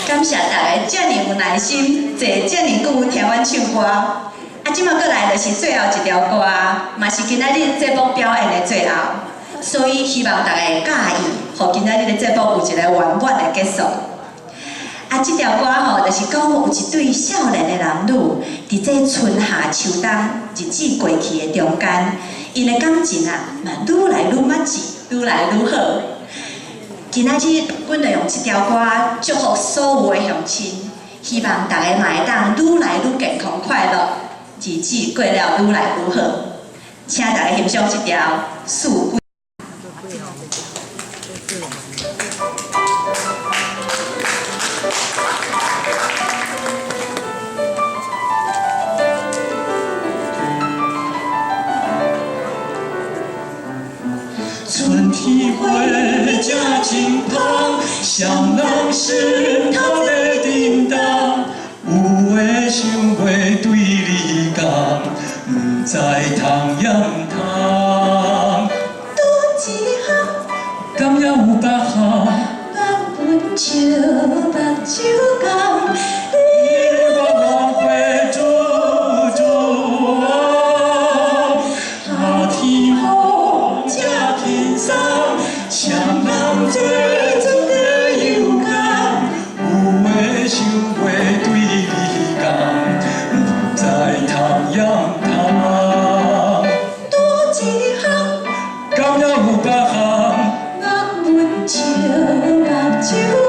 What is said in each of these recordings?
感谢大家遮尔有耐心，坐遮尔久听阮唱歌。啊，即马过来就是最后一条歌，嘛是今仔日节目表演的最后，所以希望大家会介意，互今仔日的节目有一个圆满的结束。啊，即条歌吼，就是讲有一对少年的男女，伫这春夏秋冬日子过去的中间，因的感情啊，嘛愈来愈密切，愈来愈好。今仔日，阮就用这条歌祝福所有的乡亲，希望大家嘛会当愈来愈健康快乐，日子过了愈来愈好。请大家欣赏这条《四季》。春天花正金芳，双人石头在叮当。有的想要对你讲，不知通也唔通。拄一项，敢也有别项？目本笑，目睭红。你我往回走走啊，夏天好正轻松，双人做一个游港。有的想要对你讲，不知通也唔通。拄一项，敢也有别项？目本笑，目睭红。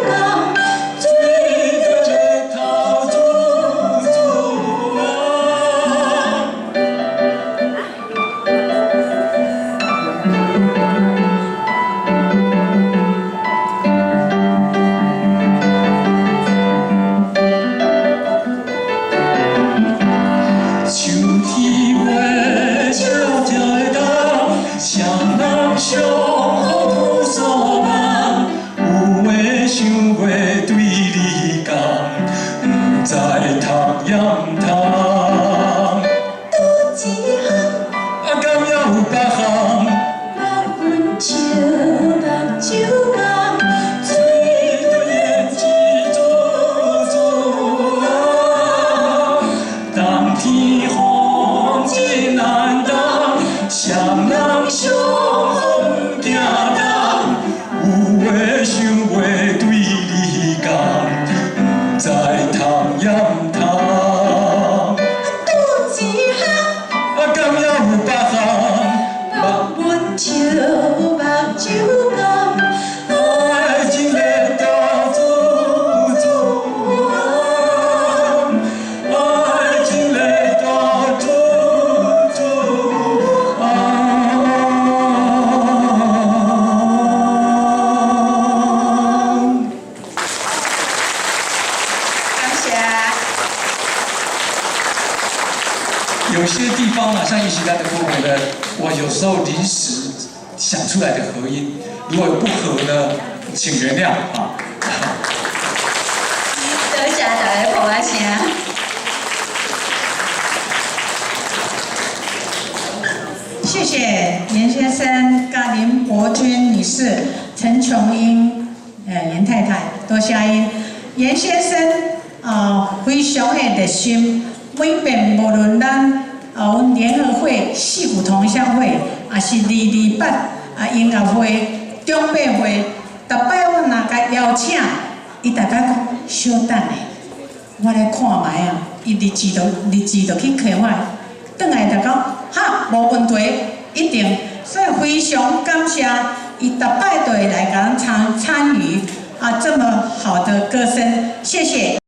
有些地方啊，像一起来的部分呢，我有时候临时想出来的合音，如果有不合呢，请原谅啊。多谢大家捧我声。谢谢严先生、甲林伯君女士、陈琼英、严太太，多谢因。严先生非常的热心。每遍无论咱阮联合会、四股同乡会，也是228音乐会、中辈会，逐摆我若甲邀请，伊逐摆讲小等下，我来看卖啊。伊日志就去开我，转来就讲哈无问题，一定。所以非常感谢伊逐摆都会来甲咱参与这么好的歌声，谢谢。